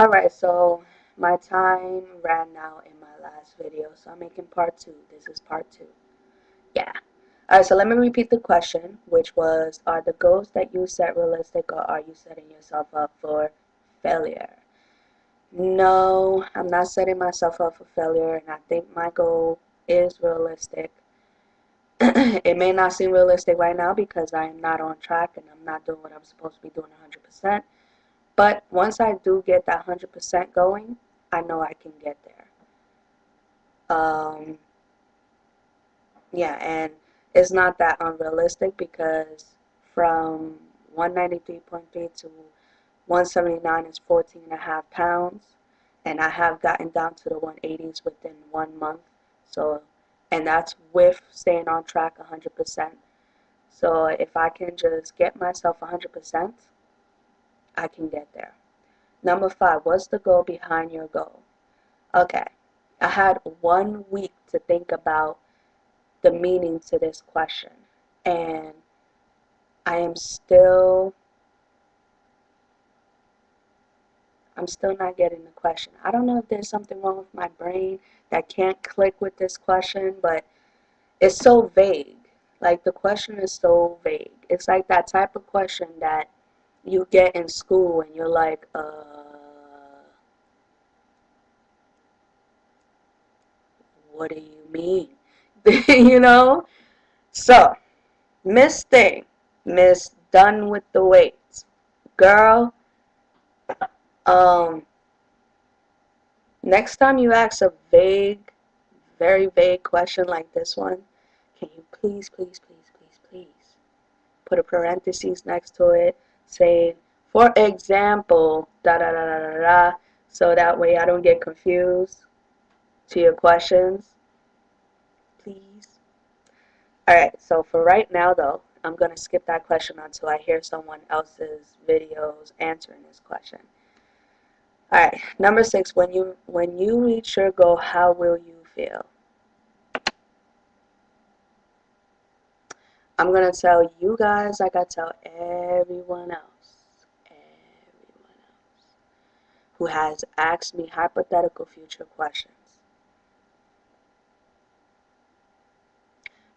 Alright, so my time ran out in my last video, so I'm making part two. This is part two. Yeah. Alright, so let me repeat the question, which was, are the goals that you set realistic, or are you setting yourself up for failure? No, I'm not setting myself up for failure, and I think my goal is realistic. It may not seem realistic right now because I am not on track and I'm not doing what I'm supposed to be doing 100%. But once I do get that 100% going, I know I can get there. Um, yeah, and it's not that unrealistic because from 193.3 to 179 is 14 and a half pounds, and I have gotten down to the 180s within 1 month. So, and that's with staying on track 100%. So if I can just get myself 100%, I can get there. Number five, what's the goal behind your goal? Okay, I had 1 week to think about the meaning to this question, and I am still I'm still not getting the question. I don't know if there's something wrong with my brain that can't click with this question, but it's so vague. Like the question is so vague. It's like that type of question that you get in school and you're like, what do you mean? you know? So, Miss Thing, Miss Done with the Weights. Girl, um, next time you ask a vague, very vague question like this one, can you please, please, please, please, please put a parenthesis next to it saying, for example, da da da da da da, so that way I don't get confused to your questions, please. Alright, so for right now though, I'm going to skip that question until I hear someone else's videos answering this question. Alright, number six, when you reach your goal, how will you feel? I'm gonna tell you guys like I tell everyone else who has asked me hypothetical future questions.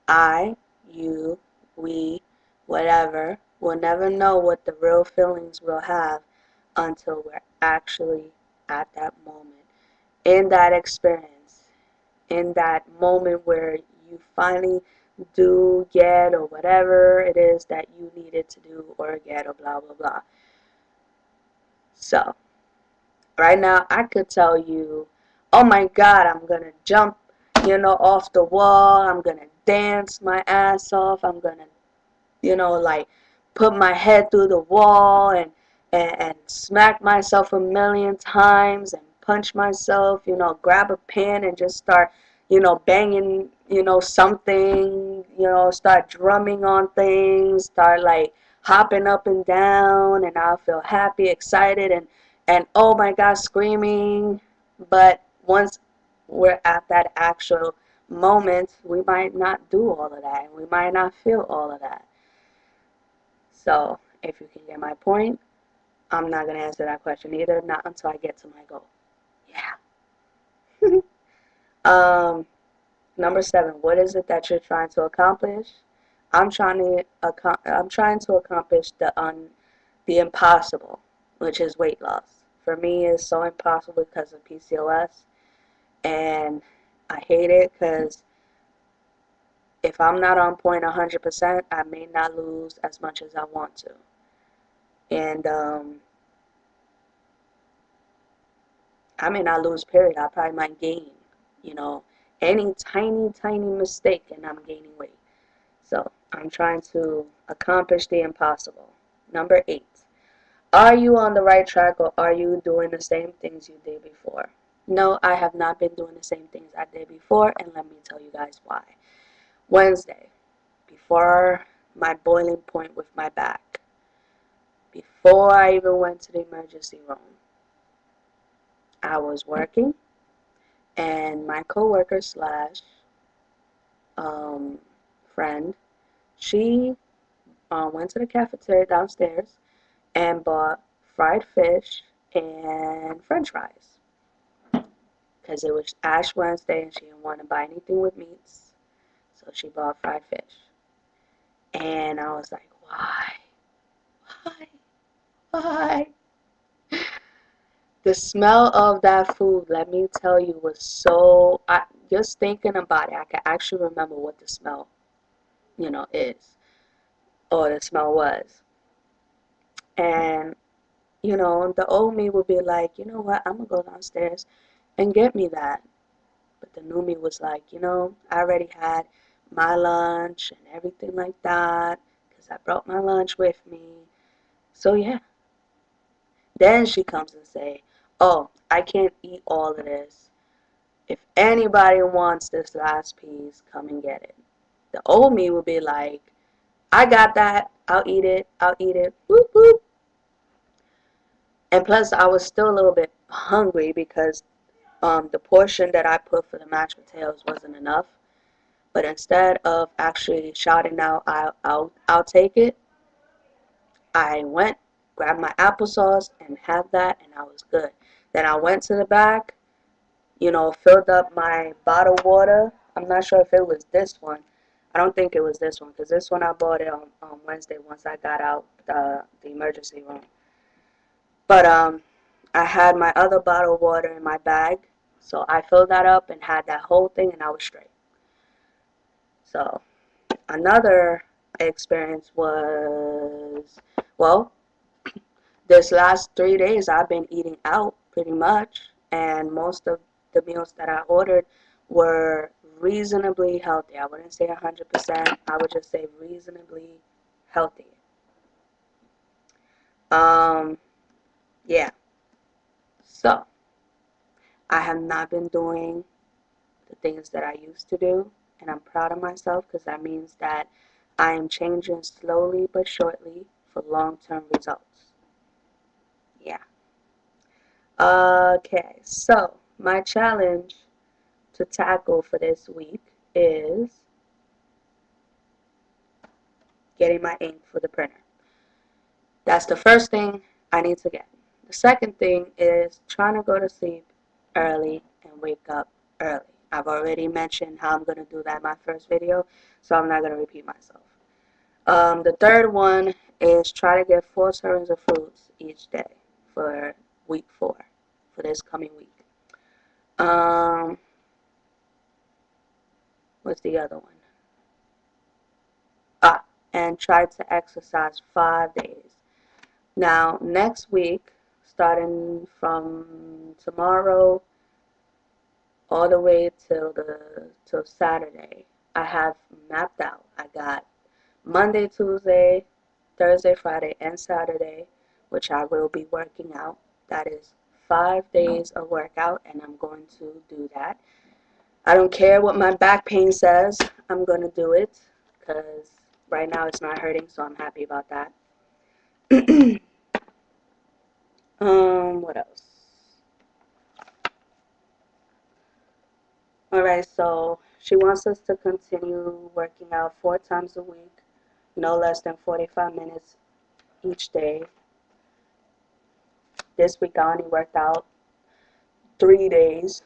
I, you, we, whatever, will never know what the real feelings we'll have until we're actually at that moment, in that experience, in that moment where you finally do get or whatever it is that you needed to do or get or blah blah blah. So right now I could tell you, oh my god, I'm gonna jump, off the wall, I'm gonna dance my ass off, I'm gonna, like put my head through the wall and smack myself a million times and punch myself, grab a pen and just start, banging, something, start drumming on things, start like hopping up and down, and I'll feel happy, excited, and oh my God, screaming. But once we're at that actual moment, we might not do all of that, and we might not feel all of that. So, if you can get my point, I'm not going to answer that question either, not until I get to my goal. Yeah. um, Number seven, what is it that you're trying to accomplish? I'm trying to accomplish the impossible, which is weight loss. For me, it's so impossible because of PCOS, and I hate it because if I'm not on point 100%, I may not lose as much as I want to. And I may not lose, period. I probably might gain, you know, any tiny, tiny mistake and I'm gaining weight. So I'm trying to accomplish the impossible. Number eight, are you on the right track or are you doing the same things you did before? No, I have not been doing the same things I did before, and let me tell you guys why. Wednesday, before my boiling point with my back, before I even went to the emergency room, I was working, and my coworker slash um, friend, she went to the cafeteria downstairs and bought fried fish and French fries. Because it was Ash Wednesday and she didn't want to buy anything with meats. So she bought fried fish. And I was like, why? Why? Why? The smell of that food, let me tell you, was so, just thinking about it, I can actually remember what the smell, is, or the smell was. And, the old me would be like, you know what, I'm gonna go downstairs and get me that. But the new me was like, I already had my lunch and everything like that, because I brought my lunch with me. So yeah. Then she comes and say, oh, I can't eat all of this. If anybody wants this last piece, come and get it. The old me would be like, I got that. I'll eat it. I'll eat it. Whoop, whoop. And plus, I was still a little bit hungry because the portion that I put for the mashed potatoes wasn't enough. But instead of actually shouting out, I'll take it, I went, grabbed my applesauce, and had that, and I was good. Then I went to the back, filled up my bottled water. I'm not sure if it was this one. I don't think it was this one because this one I bought it on Wednesday once I got out the emergency room. But I had my other bottled water in my bag, so I filled that up and had that whole thing, and I was straight. So another experience was, well, this last 3 days I've been eating out pretty much, and most of the meals that I ordered were reasonably healthy. I wouldn't say 100%, I would just say reasonably healthy. Yeah, so I have not been doing the things that I used to do, and I'm proud of myself because that means that I am changing slowly but surely for long-term results. Yeah. Okay, so my challenge to tackle for this week is getting my ink for the printer. That's the first thing I need to get. The second thing is trying to go to sleep early and wake up early. I've already mentioned how I'm going to do that in my first video, so I'm not going to repeat myself. The third one is try to get 4 servings of fruits each day for week 4, for this coming week. What's the other one? And try to exercise 5 days. Now, next week, starting from tomorrow all the way till Saturday, I have mapped out. I got Monday, Tuesday, Thursday, Friday, and Saturday, which I will be working out. That is 5 days of workout, and I'm going to do that. I don't care what my back pain says. I'm going to do it because right now it's not hurting, so I'm happy about that. What else? Alright, so she wants us to continue working out 4 times a week, no less than 45 minutes each day. This week I only worked out 3 days,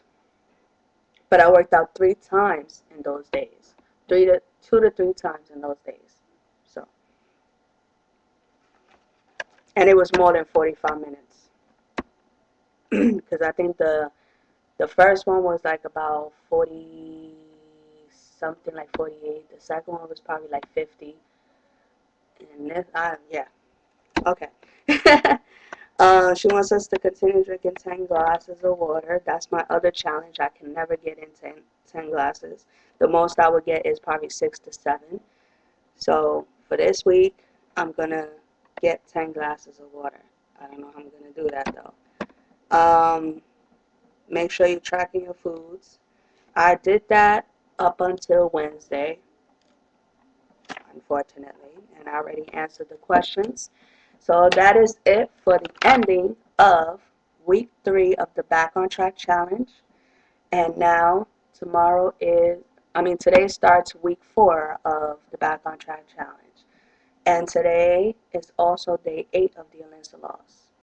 but I worked out 3 times in those days. 2 to 3 times in those days. So, and it was more than 45 minutes. Because I think the first one was like about 40 something, like 48. The second one was probably like 50. And this, yeah. Okay. She wants us to continue drinking 10 glasses of water. That's my other challenge. I can never get in 10 glasses. The most I would get is probably 6 to 7. So for this week, I'm going to get 10 glasses of water. I don't know how I'm going to do that though. Make sure you're tracking your foods. I did that up until Wednesday, unfortunately, and I already answered the questions. So that is it for the ending of week 3 of the Back on Track Challenge. And now today starts week 4 of the Back on Track Challenge. And today is also day 8 of the Alyssa loss.